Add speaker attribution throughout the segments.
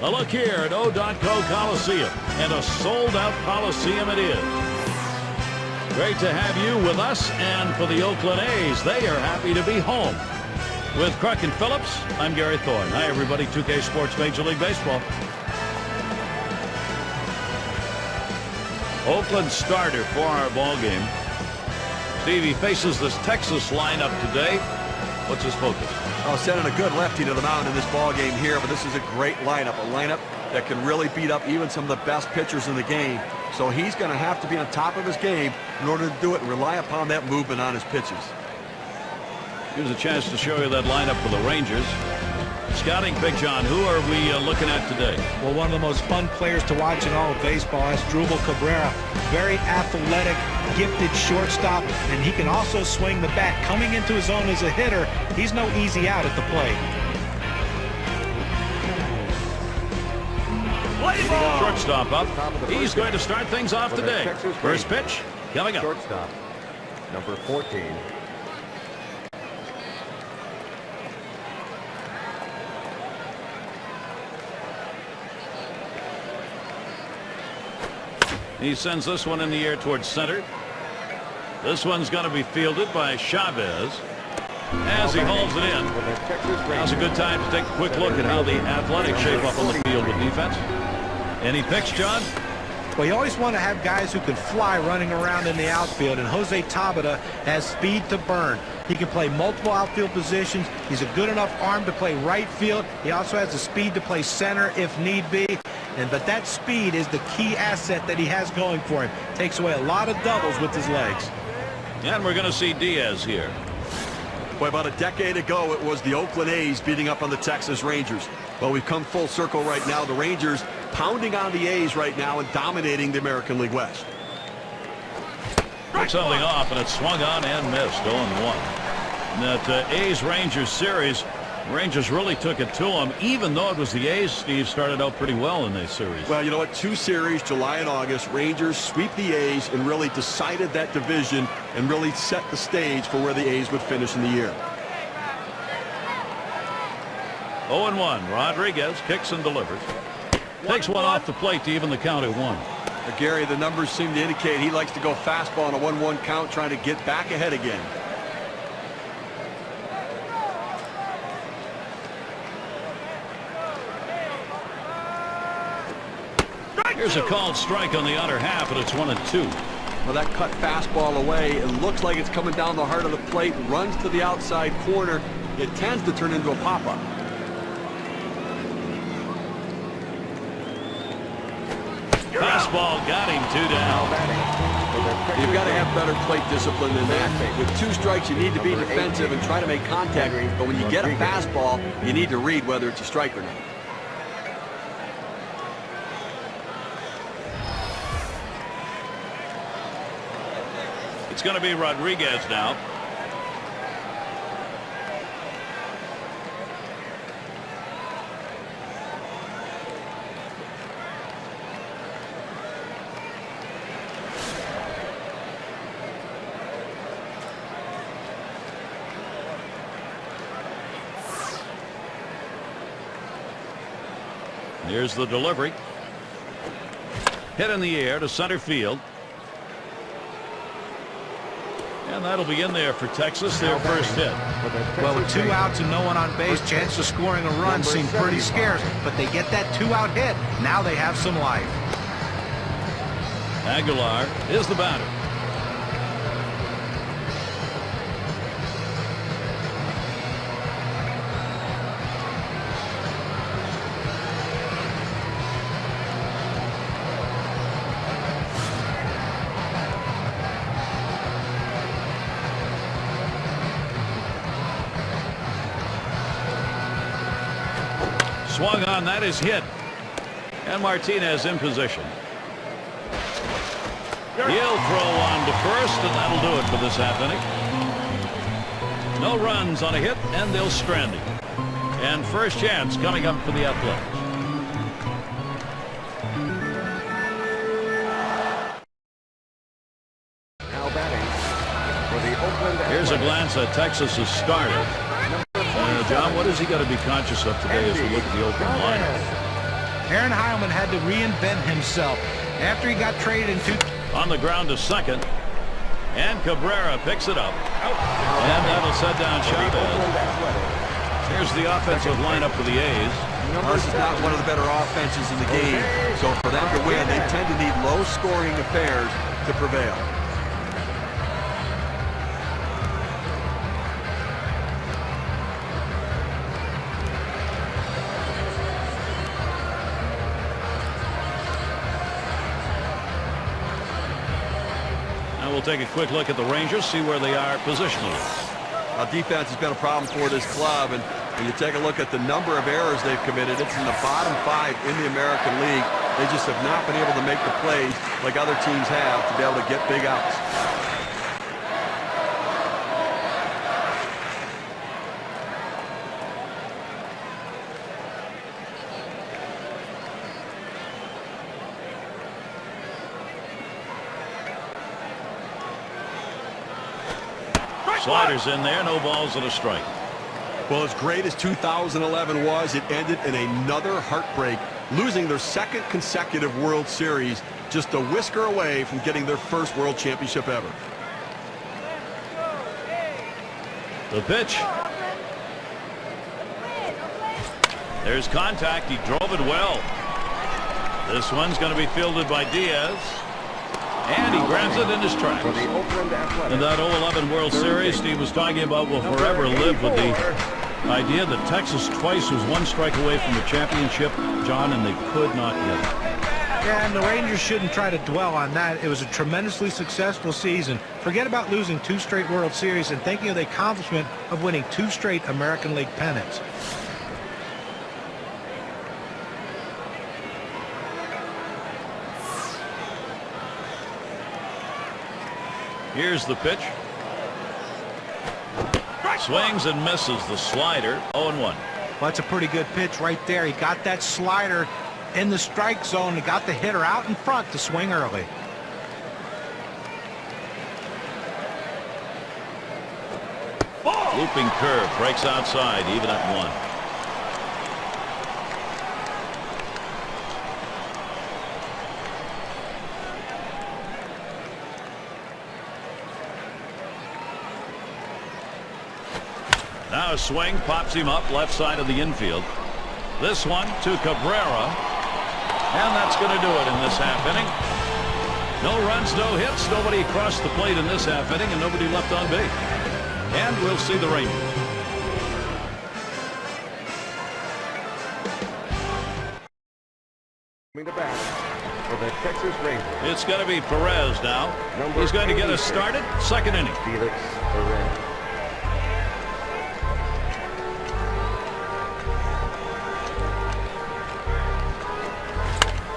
Speaker 1: A look here at O.Co Coliseum, and a sold-out Coliseum it is. Great to have you with us, and for the Oakland A's, they are happy to be home. With Kruk and Phillips, I'm Gary Thorne. Hi, everybody. 2K Sports Major League Baseball. Oakland starter for our ball game. Stevie faces this Texas lineup today. What's his focus?
Speaker 2: Oh, sending a good lefty to the mound in this ball game here, but this is a great lineup, a lineup that can really beat up even some of the best pitchers in the game. So he's going to have to be on top of his game in order to do it and rely upon that movement on his pitches.
Speaker 1: Here's a chance to show you that lineup for the Rangers. Scouting pitch on. Who are we looking at today?
Speaker 3: Well, one of the most fun players to watch in all of baseball is Drupal Cabrera. Very athletic, gifted shortstop, and he can also swing the bat. Coming into his own as a hitter, he's no easy out at the plate.
Speaker 1: Shortstop up. He's going to start things off today. First pitch coming up.
Speaker 4: Shortstop, number 14.
Speaker 1: He sends this one in the air towards center. This one's going to be fielded by Chavez as he hauls it in. Now's a good time to take a quick look at how the Athletics shape up on the field with defense. Any picks, John?
Speaker 3: Well, you always want to have guys who can fly running around in the outfield, and Jose Tabata has speed to burn. He can play multiple outfield positions. He's a good enough arm to play right field. He also has the speed to play center if need be. But that speed is the key asset that he has going for him. Takes away a lot of doubles with his legs.
Speaker 1: And we're going to see Diaz here.
Speaker 2: Boy, about a decade ago, it was the Oakland A's beating up on the Texas Rangers. Well, we've come full circle right now. The Rangers pounding on the A's right now and dominating the American League West.
Speaker 1: Took something off, and it swung on and missed. 0-1. That A's-Rangers series, Rangers really took it to them, even though it was the A's. Steve started out pretty well in this series.
Speaker 2: Well, you know what? 2 series, July and August. Rangers sweep the A's and really decided that division and really set the stage for where the A's would finish in the year.
Speaker 1: 0-1. Rodriguez kicks and delivers. Takes one off the plate to even the count at 1.
Speaker 2: Gary, the numbers seem to indicate he likes to go fastball on a 1-1 count, trying to get back ahead again.
Speaker 1: Here's a called strike on the outer half, and it's 1-2.
Speaker 2: Well, that cut fastball away. It looks like it's coming down the heart of the plate, runs to the outside corner. It tends to turn into a pop-up.
Speaker 1: Fastball got him 2 down.
Speaker 2: You've got to have better plate discipline than that. With 2 strikes, you need to be defensive and try to make contact. But when you get a fastball, you need to read whether it's a strike or not.
Speaker 1: It's going to be Rodriguez now. Here's the delivery. Hit in the air to center field. And that'll be in there for Texas, their first hit.
Speaker 3: Well, with 2 outs and no one on base, chance of scoring a run seemed pretty scarce, but they get that 2-out hit. Now they have some life.
Speaker 1: Aguilar is the batter. Swung on, that is hit. And Martinez in position. He'll throw on to first, and that'll do it for this half inning. No runs on a hit, and they'll strand him. And first chance coming up for the Athletics.
Speaker 4: Now batting for the Oakland.
Speaker 1: Here's a glance at Texas's starter. John, what is he got to be conscious of today as we look at the Oakland lineup?
Speaker 3: Aaron Heilman had to reinvent himself after he got traded in
Speaker 1: On the ground to second. And Cabrera picks it up. And that'll set down Chavez. Here's the offensive lineup for the A's.
Speaker 2: This is not one of the better offenses in the game, so for them to win, they tend to need low-scoring affairs to prevail.
Speaker 1: Now we'll take a quick look at the Rangers, see where they are positionally.
Speaker 2: Now, defense has been a problem for this club, and when you take a look at the number of errors they've committed, it's in the bottom 5 in the American League. They just have not been able to make the plays like other teams have to be able to get big outs.
Speaker 1: Sliders in there, no balls and a strike.
Speaker 2: Well, as great as 2011 was, it ended in another heartbreak, losing their second consecutive World Series, just a whisker away from getting their first World Championship ever.
Speaker 1: The pitch. There's contact. He drove it well. This one's going to be fielded by Diaz. And he grabs it in his tracks. In that 2011 World Series, Steve was talking about will forever live with the idea that Texas twice was one strike away from the championship, John, and they could not get it.
Speaker 3: Yeah, and the Rangers shouldn't try to dwell on that. It was a tremendously successful season. Forget about losing 2 straight World Series and thinking of the accomplishment of winning 2 straight American League pennants.
Speaker 1: Here's the pitch. Swings and misses the slider. 0-1.
Speaker 3: Well, that's a pretty good pitch right there. He got that slider in the strike zone. He got the hitter out in front to swing early.
Speaker 1: Looping curve breaks outside, even at 1. Now a swing pops him up left side of the infield. This one to Cabrera. And that's going to do it in this half inning. No runs, no hits, nobody across the plate in this half inning, and nobody left on base. And we'll see the Rangers.
Speaker 4: Coming to bat for the Texas Rangers.
Speaker 1: It's going to be Perez now. He's going to get us started. Second inning.
Speaker 4: Felix Perez.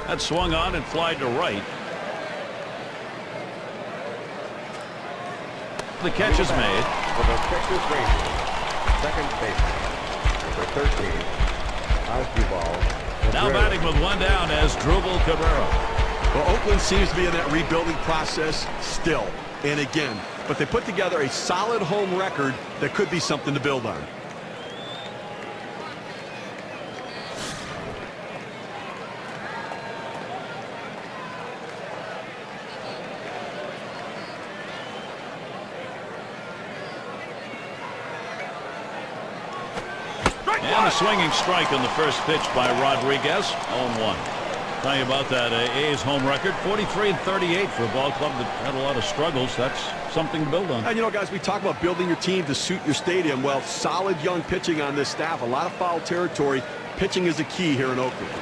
Speaker 1: That swung on and flied to right. The catch is made.
Speaker 4: For the Texas Rangers, second baseman, number 13, Oswald.
Speaker 1: Now batting with 1 down as Drupal Cabrera.
Speaker 2: Well, Oakland seems to be in that rebuilding process still, and again, but they put together a solid home record that could be something to build on.
Speaker 1: And a swinging strike on the first pitch by Rodriguez. 0-1. Tell you about that A's home record, 43-38 for a ball club that had a lot of struggles. That's something to build on.
Speaker 2: And you know, guys, we talk about building your team to suit your stadium. Well, solid young pitching on this staff, a lot of foul territory. Pitching is the key here in Oakland.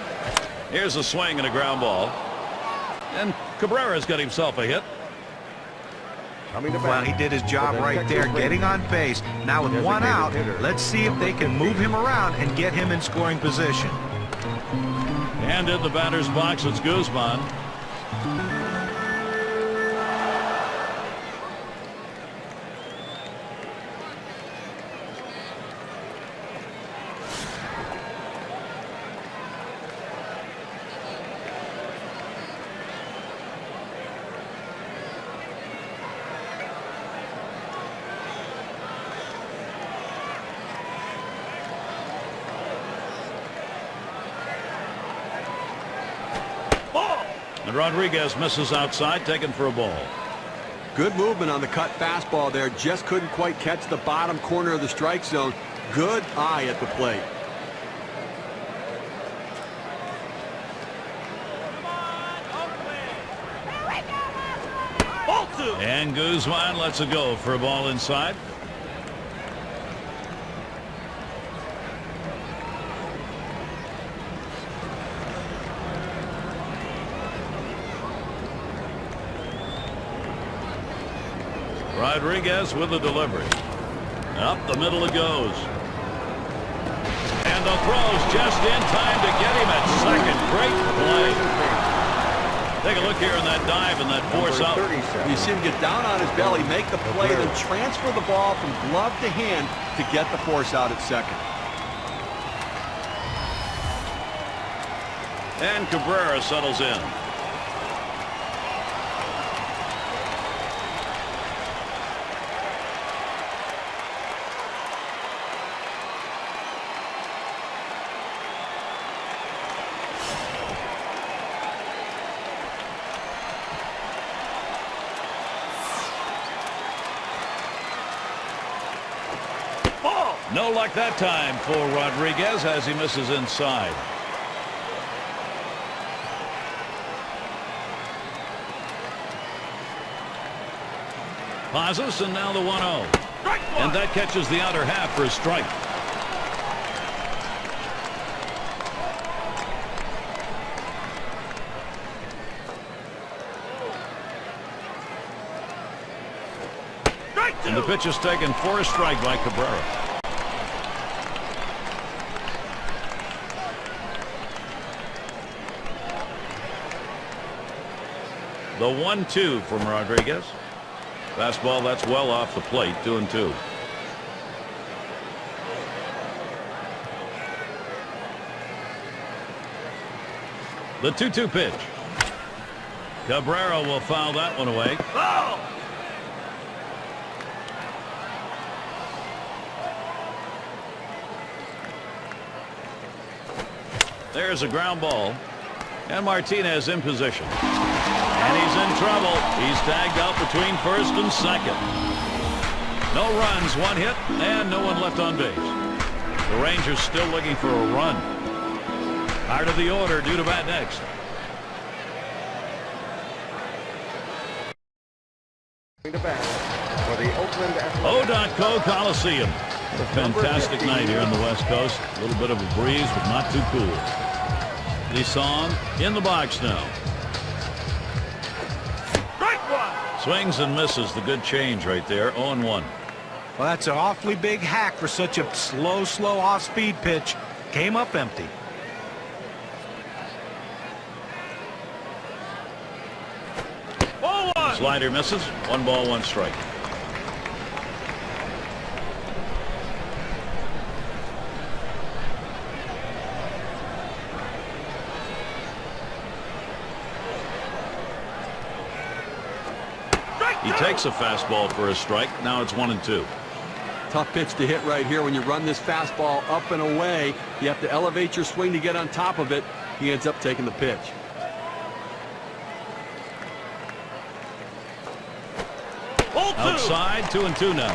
Speaker 1: Here's a swing and a ground ball. And Cabrera's got himself a hit.
Speaker 3: Well, he did his job right there, getting on base. Now with 1 out, let's see if they can move him around and get him in scoring position.
Speaker 1: And in the batter's box, it's Guzman. And Rodriguez misses outside, taken for a ball.
Speaker 2: Good movement on the cut fastball there. Just couldn't quite catch the bottom corner of the strike zone. Good eye at the plate.
Speaker 1: And Guzman lets it go for a ball inside. Rodriguez with the delivery. Up the middle it goes. And the throw's just in time to get him at second. Great play. Take a look here in that dive and that force out.
Speaker 2: You see him get down on his belly, make the play, then transfer the ball from glove to hand to get the force out at second.
Speaker 1: And Cabrera settles in. No luck that time for Rodriguez as he misses inside. Pauses, and now the 1-0. And that catches the outer half for a strike. And the pitch is taken for a strike by Cabrera. The 1-2 from Rodriguez. Fastball that's well off the plate. 2-2. The 2-2 pitch. Cabrera will foul that one away. Oh! There's a ground ball. And Martinez in position. And he's in trouble. He's tagged out between first and second. No runs, one hit, and no one left on base. The Rangers still looking for a run. Part of the order due to bat next.
Speaker 4: For the Oakland Athletics.
Speaker 1: O.Co Coliseum. A fantastic night here on the West Coast. A little bit of a breeze, but not too cool. Nissan in the box now. Swings and misses. The good change right there. 0-1.
Speaker 3: Well, that's an awfully big hack for such a slow off-speed pitch. Came up empty.
Speaker 1: Slider misses. 1 ball, 1 strike. He takes a fastball for a strike. Now it's 1-2.
Speaker 2: Tough pitch to hit right here. When you run this fastball up and away, you have to elevate your swing to get on top of it. He ends up taking the pitch.
Speaker 1: Outside, 2-2 now.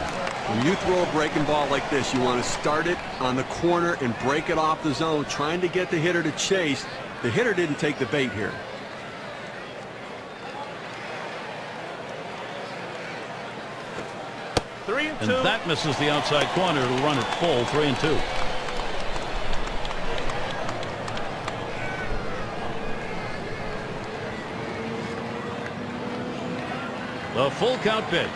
Speaker 2: When you throw a breaking ball like this, you want to start it on the corner and break it off the zone, trying to get the hitter to chase. The hitter didn't take the bait here.
Speaker 1: And that misses the outside corner. It'll run it full. 3-2. The full count pitch.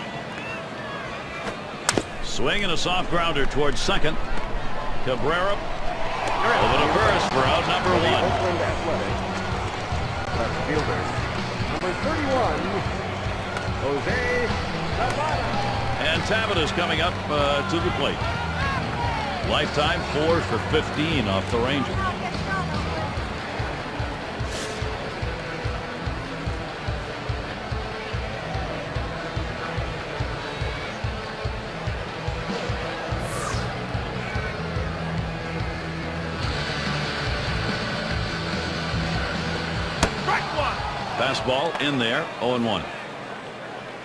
Speaker 1: Swing and a soft grounder towards second. Cabrera over to first for out number 1.
Speaker 4: Oakland Athletics. Left fielder, number 31, Jose Tabata.
Speaker 1: And Tabata's coming up to the plate. Lifetime 4 for 15 off the Rangers. Fastball in there, 0-1.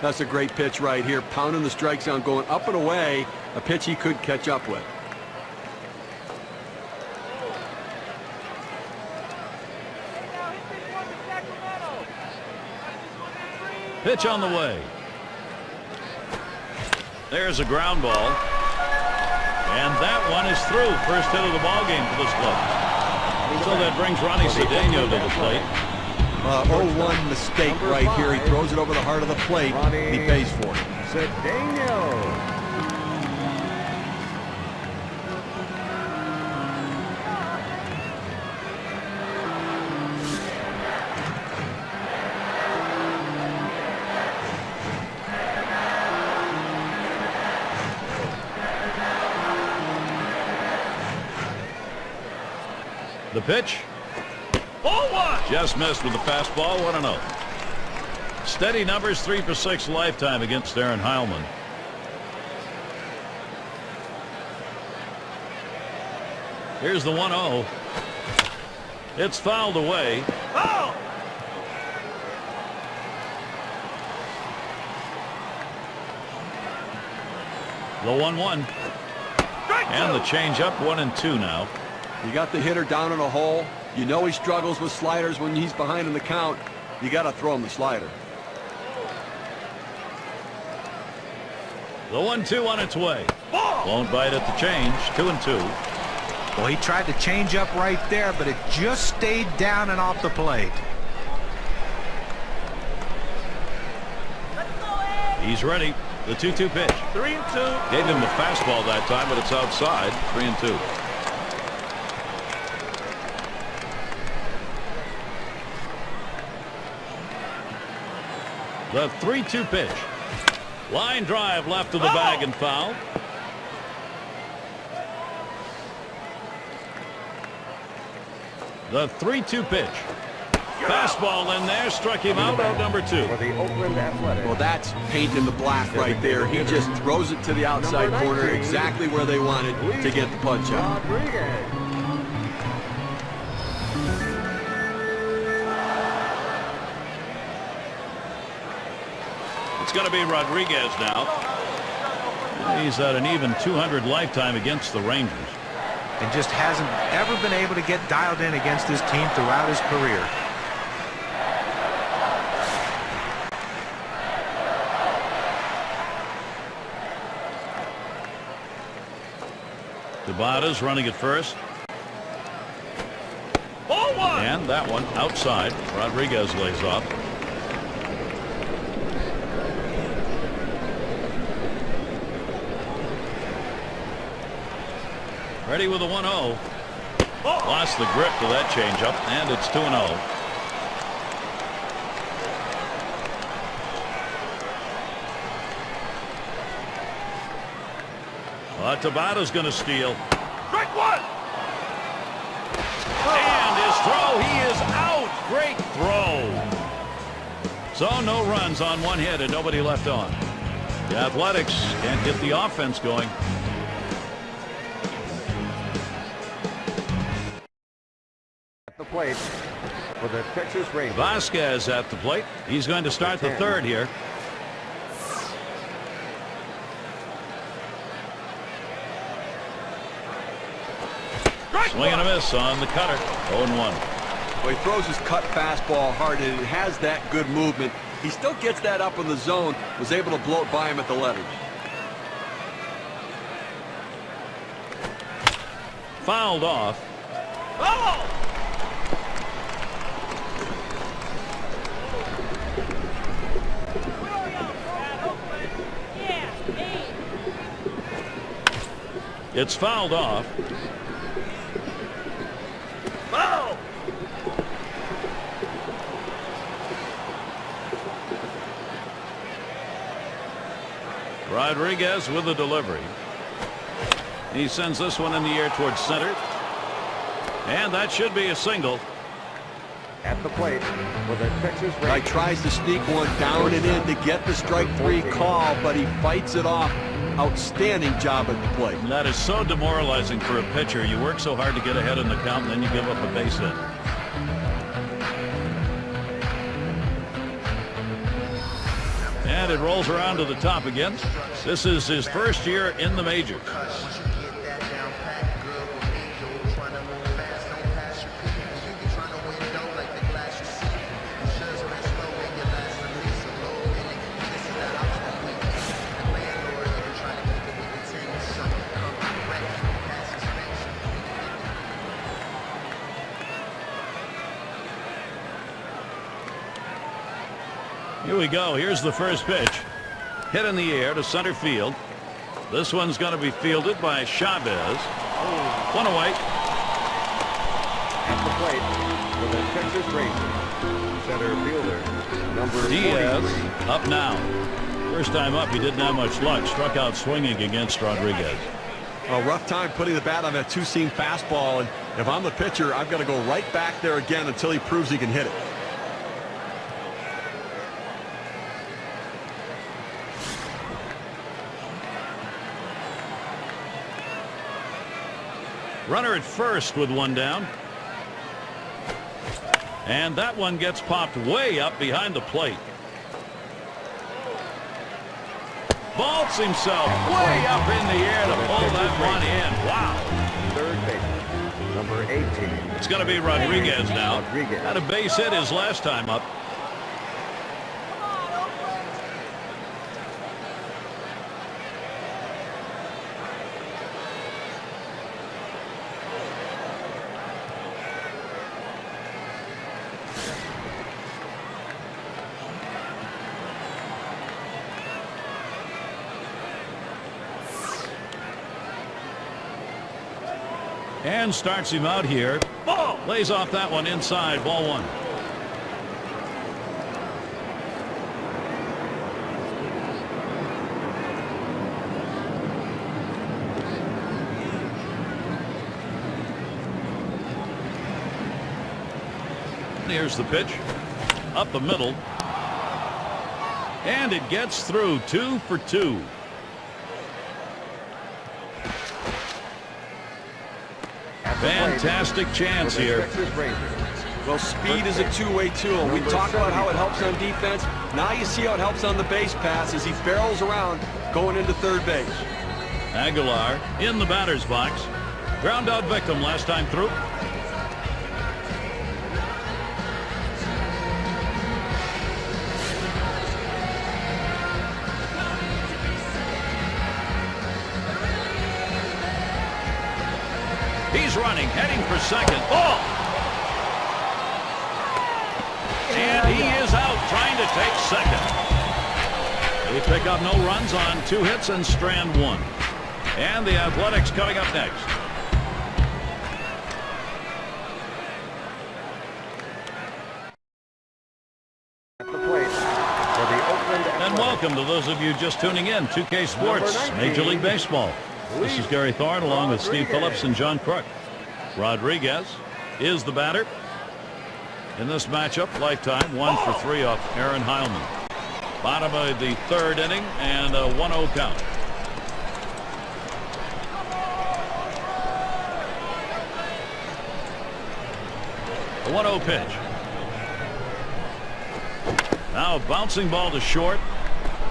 Speaker 2: That's a great pitch right here. Pounding the strike zone, going up and away. A pitch he could catch up with.
Speaker 1: Pitch on the way. There's a ground ball. And that one is through. First hit of the ball game for this club. So that brings Ronnie Cedeno to the plate.
Speaker 2: 0-1 mistake right here. He throws it over the heart of the plate. And he pays for it.
Speaker 4: Cedeno.
Speaker 1: The pitch. Ball one. Just missed with the fastball. 1-0. Steady numbers, 3 for 6 lifetime against Aaron Heilman. Here's the 1-0. It's fouled away. Oh! The 1-1. And the changeup, 1-2 now.
Speaker 2: You got the hitter down in a hole. You know he struggles with sliders when he's behind in the count. You got to throw him the slider.
Speaker 1: The 1-2 on its way. Ball. Won't bite at the change. 2-2.
Speaker 3: Well, he tried to change up right there, but it just stayed down and off the plate.
Speaker 1: He's ready. The 2-2 pitch. 3-2. Gave him the fastball that time, but it's outside. 3-2. The 3-2 pitch. Line drive left of the bag and foul. The 3-2 pitch. Fastball in there, struck him out number 2.
Speaker 4: For the Oakland Athletics.
Speaker 2: Well, that's painting the black right there. He just throws it to the outside corner exactly where they wanted to get the punch out.
Speaker 4: Rodriguez.
Speaker 1: It's going to be Rodriguez now. He's at an even 200 lifetime against the Rangers.
Speaker 3: And just hasn't ever been able to get dialed in against this team throughout his career.
Speaker 1: Tabata's running at first. Ball one. And that one outside. Rodriguez lays off. Ready with a 1-0. Lost the grip to that changeup, and it's 2-0. Tabata's going to steal. Strike one. And his throw, he is out. Great throw. So no runs on one hit and nobody left on. The Athletics can't get the offense going.
Speaker 4: At the plate for the Texas Rangers.
Speaker 1: Vasquez at the plate. He's going to start the third here. Swing and a miss on the cutter. 0-1.
Speaker 2: Well, he throws his cut fastball hard, and it has that good movement. He still gets that up in the zone. Was able to blow it by him at the letters.
Speaker 1: Fouled off. Oh! It's fouled off. Foul! Rodriguez with the delivery. He sends this one in the air towards center. And that should be a single.
Speaker 4: At the plate for the Texas Rangers.
Speaker 2: Guy tries to sneak one down and in to get the strike 3 call, but he fights it off. Outstanding job at the plate.
Speaker 1: And that is so demoralizing for a pitcher. You work so hard to get ahead in the count, and then you give up a base hit. And it rolls around to the top again. This is his first year in the majors. Here we go. Here's the first pitch. Hit in the air to center field. This one's going to be fielded by Chavez. One away.
Speaker 4: At the plate for the Texas Rangers, center fielder, number
Speaker 1: Diaz
Speaker 4: 43.
Speaker 1: up now. First time up, he didn't have much luck. Struck out swinging against Rodriguez.
Speaker 2: A rough time putting the bat on that two-seam fastball, and if I'm the pitcher, I've got to go right back there again until he proves he can hit it.
Speaker 1: Runner at first with one down. And that one gets popped way up behind the plate. Vaults himself way up in the air to pull that one in. Wow.
Speaker 4: Third baseman, number 18.
Speaker 1: It's going to be Rodriguez now.
Speaker 4: Rodriguez.
Speaker 1: Had a base hit his last time up. And starts him out here. Ball! Lays off that one inside. Ball one. Here's the pitch. Up the middle. And it gets through. 2 for 2. Fantastic chance here.
Speaker 2: Well, speed is a two-way tool. We talked about how it helps on defense. Now you see how it helps on the base pass as he barrels around going into third base.
Speaker 1: Aguilar in the batter's box. Ground out victim last time through. He's running, heading for second. Ball! And he is out, trying to take second. They pick up no runs on 2 hits and strand 1. And the Athletics coming up next.
Speaker 4: At the plate for the Oakland Athletics.
Speaker 1: And welcome to those of you just tuning in. 2K Sports, Major League Baseball. This is Gary Thorne along with Steve Phillips and John Crook. Rodriguez is the batter. In this matchup, lifetime 1 for 3 off Aaron Heilman. Bottom of the 3rd inning and a 1-0 count. A 1-0 pitch. Now a bouncing ball to short.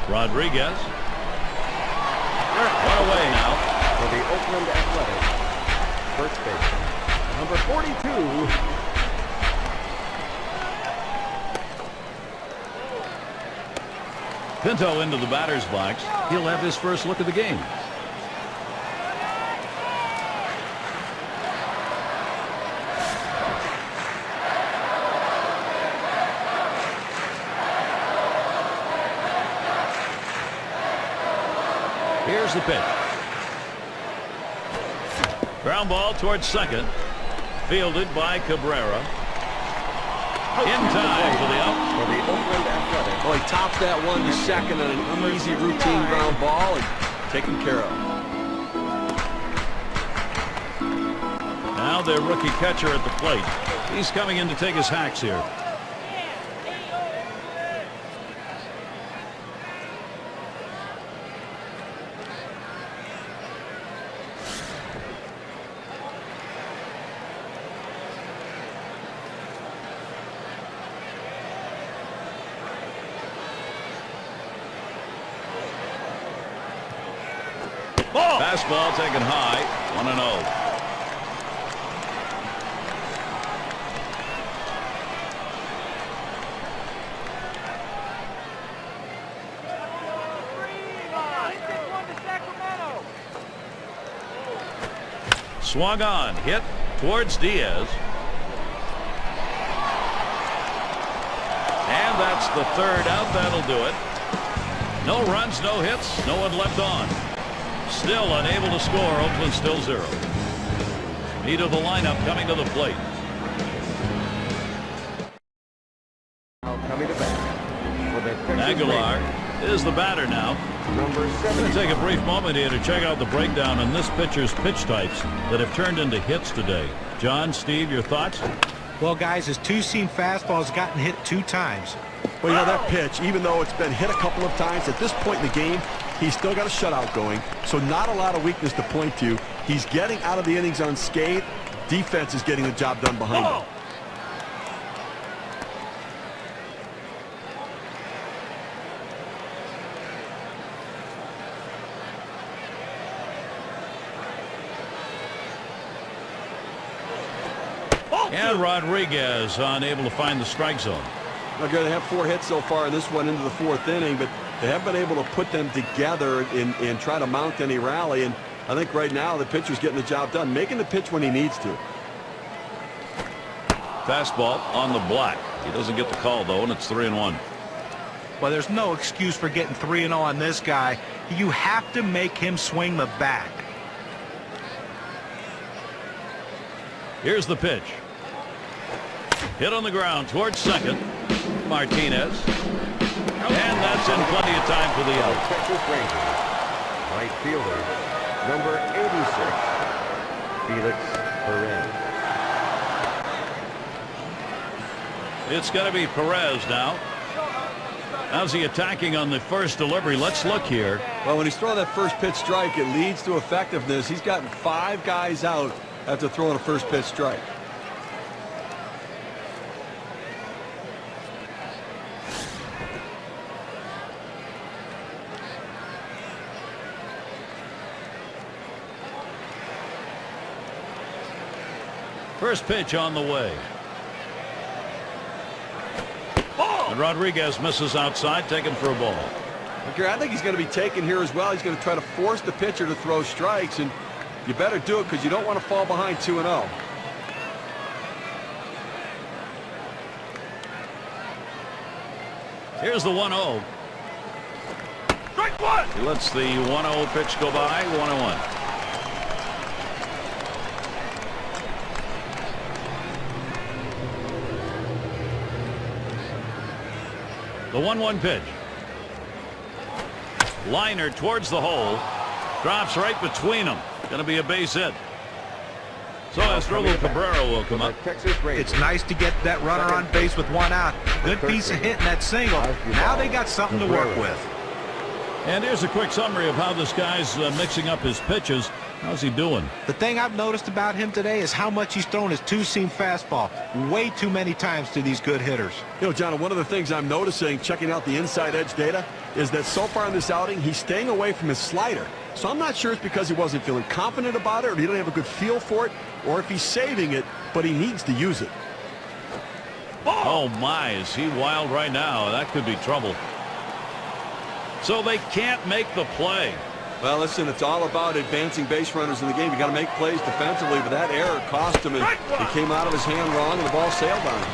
Speaker 1: Rodriguez. One away now.
Speaker 4: For the Oakland Athletics, first baseman, number 42.
Speaker 1: Pinto into the batter's box. He'll have his first look at the game. Here's the pitch. Ground ball towards second. Fielded by Cabrera. In time for the out.
Speaker 4: For the Oakland Athletics.
Speaker 2: Well, he tops that one to second on an easy routine ground ball and taken care of.
Speaker 1: Now their rookie catcher at the plate. He's coming in to take his hacks here. Fastball taken high, 1-0. Swung on, hit towards Diaz. And that's the third out. That'll do it. No runs, no hits, no one left on. Still unable to score. Oakland still 0. Meat of the lineup coming to the plate.
Speaker 4: Coming to bat for the Texas
Speaker 1: Aguilar
Speaker 4: Rangers.
Speaker 1: is the batter now.
Speaker 4: Number
Speaker 1: I'm
Speaker 4: 7.
Speaker 1: going to take a brief moment here to check out the breakdown on this pitcher's pitch types that have turned into hits today. John, Steve, your thoughts?
Speaker 3: Well, guys, his two-seam fastball has gotten hit 2 times.
Speaker 2: Well, you know, that pitch, even though it's been hit a couple of times, at this point in the game, he's still got a shutout going, so not a lot of weakness to point to. He's getting out of the innings unscathed. Defense is getting the job done behind him.
Speaker 1: And Rodriguez unable to find the strike zone.
Speaker 2: They're going to have 4 hits so far in this one into the 4th inning, but they haven't been able to put them together and try to mount any rally. And I think right now the pitcher's getting the job done, making the pitch when he needs to.
Speaker 1: Fastball on the black. He doesn't get the call, though, and it's 3-1.
Speaker 3: Well, there's no excuse for getting 3-0 on this guy. You have to make him swing the bat.
Speaker 1: Here's the pitch. Hit on the ground towards second. Martinez. And that's in plenty of time for the out.
Speaker 4: Texas Rangers. Right fielder, number 86, Felix Perez.
Speaker 1: It's going to be Perez now. How's he attacking on the first delivery? Let's look here.
Speaker 2: Well, when he's throwing that first pitch strike, it leads to effectiveness. He's gotten 5 guys out after throwing a first pitch strike.
Speaker 1: First pitch on the way. And Rodriguez misses outside, taken for a ball.
Speaker 2: Okay, I think he's going to be taken here as well. He's going to try to force the pitcher to throw strikes, and you better do it because you don't want to fall behind 2-0.
Speaker 1: Here's the 1-0. Strike one! He lets the 1-0 pitch go by. 1-1. The 1-1 pitch. Liner towards the hole. Drops right between them. Going to be a base hit. So Asdrubal Cabrera will come up.
Speaker 3: It's nice to get that runner on base with 1 out. Good piece of hitting that single. Now they got something to work with.
Speaker 1: And here's a quick summary of how this guy's mixing up his pitches. How's he doing?
Speaker 3: The thing I've noticed about him today is how much he's thrown his two-seam fastball. Way too many times to these good hitters.
Speaker 2: You know, John, one of the things I'm noticing, checking out the inside edge data, is that so far in this outing, he's staying away from his slider. So I'm not sure it's because he wasn't feeling confident about it, or he didn't have a good feel for it, or if he's saving it, but he needs to use it.
Speaker 1: Oh, my, is he wild right now? That could be trouble. So they can't make the play.
Speaker 2: Well, listen, it's all about advancing base runners in the game. You got to make plays defensively, but that error cost him, and it came out of his hand wrong, and the ball sailed on him.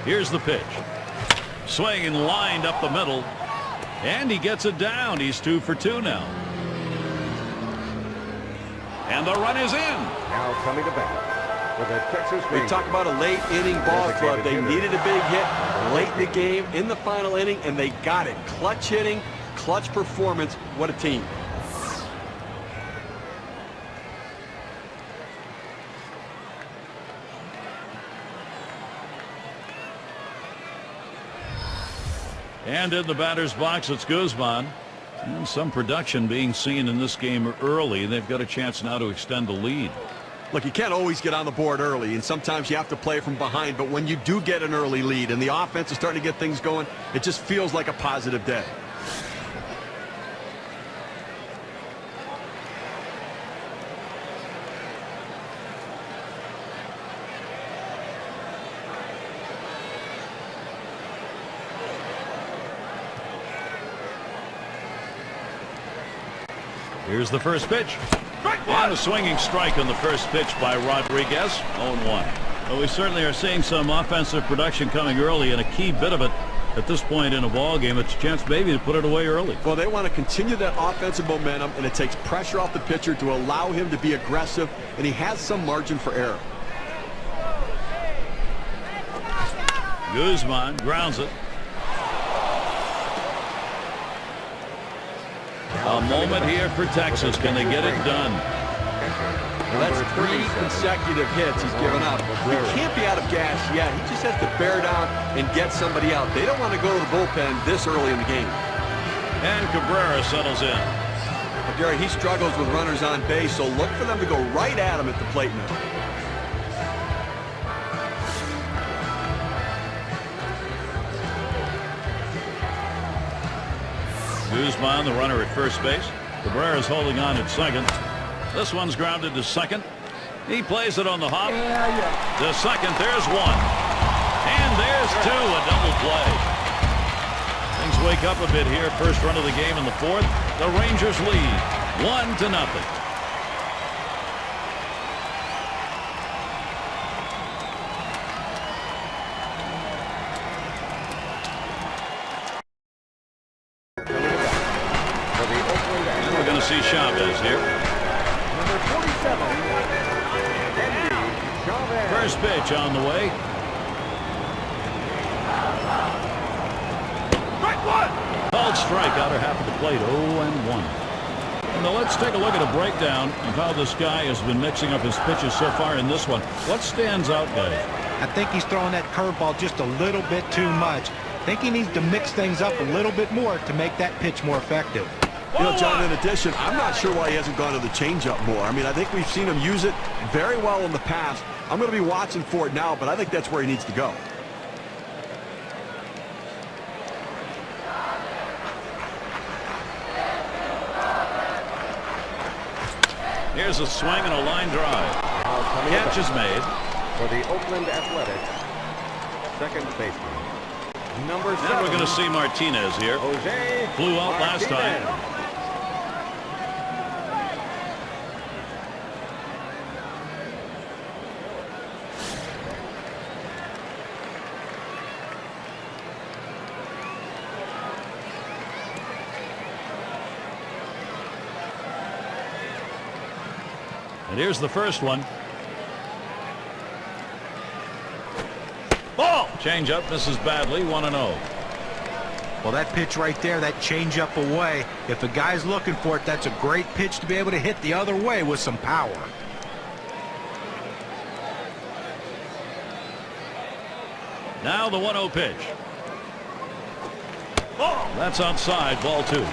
Speaker 1: Here's the pitch. Swing and lined up the middle, and he gets it down. He's 2 for 2 now. And the run is in.
Speaker 4: Now coming to bat for the Texas Rangers.
Speaker 2: We talk about a late inning ball club. They needed a big hit late in the game, in the final inning, and they got it. Clutch hitting, clutch performance. What a team.
Speaker 1: And in the batter's box, it's Guzman. And some production being seen in this game early. They've got a chance now to extend the lead.
Speaker 2: Look, you can't always get on the board early, and sometimes you have to play from behind. But when you do get an early lead and the offense is starting to get things going, it just feels like a positive day.
Speaker 1: Here's the first pitch. And a swinging strike on the first pitch by Rodriguez. 0-1. Well, we certainly are seeing some offensive production coming early, and a key bit of it at this point in a ball game. It's a chance maybe to put it away early.
Speaker 2: Well, they want to continue that offensive momentum, and it takes pressure off the pitcher to allow him to be aggressive, and he has some margin for error.
Speaker 1: Guzman grounds it. A moment here for Texas. Can they get it done?
Speaker 2: Well, that's 3 consecutive hits he's given up. He can't be out of gas yet. He just has to bear down and get somebody out. They don't want to go to the bullpen this early in the game.
Speaker 1: And Cabrera settles in.
Speaker 2: But Gary, he struggles with runners on base, so look for them to go right at him at the plate now.
Speaker 1: Guzman, the runner at first base. Cabrera's holding on at second. This one's grounded to second. He plays it on the hop. To second, there's one. And there's two, a double play. Things wake up a bit here. First run of the game in the fourth. The Rangers lead 1-0. See Chavez here.
Speaker 4: Number 47. Chavez.
Speaker 1: First pitch on the way. Called strike, outer half of the plate, 0-1. Now let's take a look at a breakdown of how this guy has been mixing up his pitches so far in this one. What stands out, guys?
Speaker 3: I think he's throwing that curveball just a little bit too much. I think he needs to mix things up a little bit more to make that pitch more effective.
Speaker 2: You know, John, in addition, I'm not sure why he hasn't gone to the changeup more. I mean, I think we've seen him use it very well in the past. I'm going to be watching for it now, but I think that's where he needs to go.
Speaker 1: Here's a swing and a line drive. Catch is made.
Speaker 4: For the Oakland Athletics, second baseman, number 7.
Speaker 1: And we're going to see Martinez here.
Speaker 4: Jose
Speaker 1: Flew out last time. And here's the first one. Ball! Change up, misses badly, 1-0.
Speaker 3: Well, that pitch right there, that change up away, if the guy's looking for it, that's a great pitch to be able to hit the other way with some power.
Speaker 1: Now the 1-0 pitch. Ball! That's outside, ball 2.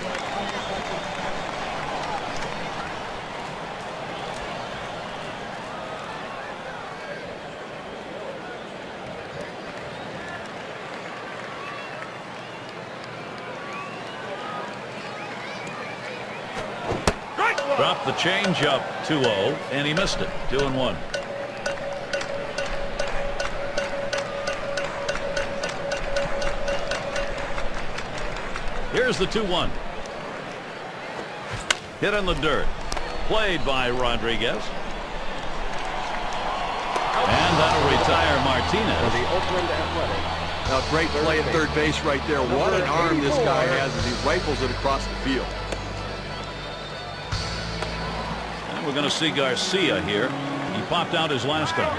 Speaker 1: Dropped the change up 2-0, and he missed it. 2-1. Here's the 2-1. Hit in the dirt. Played by Rodriguez. And that'll retire Martinez.
Speaker 4: For the Oakland Athletics.
Speaker 2: Now, great play at third base right there. What an arm this guy has as he rifles it across the field.
Speaker 1: And we're going to see Garcia here. He popped out his last time.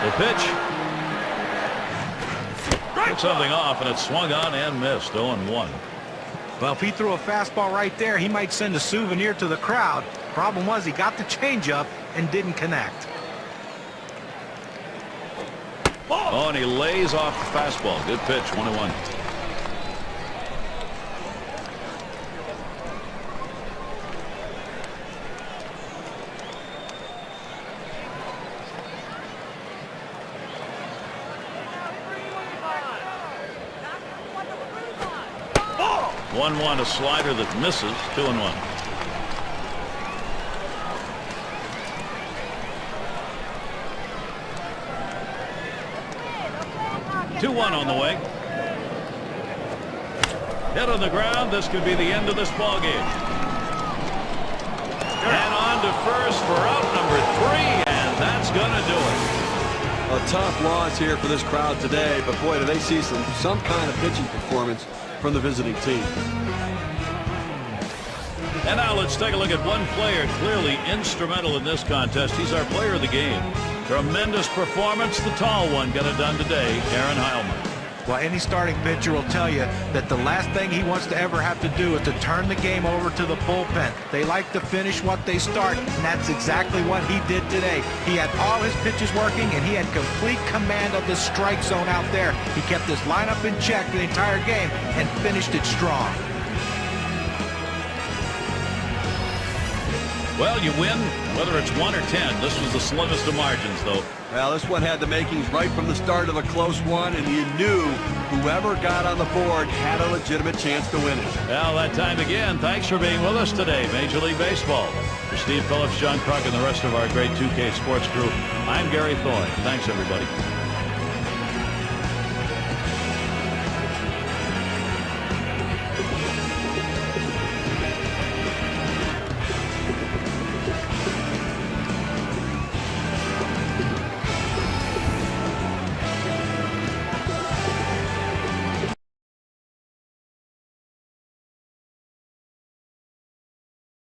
Speaker 1: The pitch. Took something off, and it swung on and missed. 0-1.
Speaker 3: Well, if he threw a fastball right there, he might send a souvenir to the crowd. Problem was he got the changeup and didn't connect.
Speaker 1: Oh, and he lays off the fastball. Good pitch, 1-1. One, a slider that misses. 2-1. 2-1 on the way. Hit on the ground. This could be the end of this ball game. And on to first for out number 3, and that's going to do it.
Speaker 2: A tough loss here for this crowd today, but boy, do they see some kind of pitching performance from the visiting team.
Speaker 1: And now let's take a look at one player clearly instrumental in this contest. He's our player of the game. Tremendous performance. The tall one got it done today, Aaron Heilman.
Speaker 3: Well, any starting pitcher will tell you that the last thing he wants to ever have to do is to turn the game over to the bullpen. They like to finish what they start, and that's exactly what he did today. He had all his pitches working, and he had complete command of the strike zone out there. He kept his lineup in check the entire game and finished it strong.
Speaker 1: Well, you win, whether it's 1 or 10. This was the slimmest of margins, though.
Speaker 2: Well, this one had the makings right from the start of a close one, and you knew whoever got on the board had a legitimate chance to win it.
Speaker 1: Well, that time again, thanks for being with us today, Major League Baseball. For Steve Phillips, John Kruk, and the rest of our great 2K Sports crew, I'm Gary Thorne. Thanks, everybody.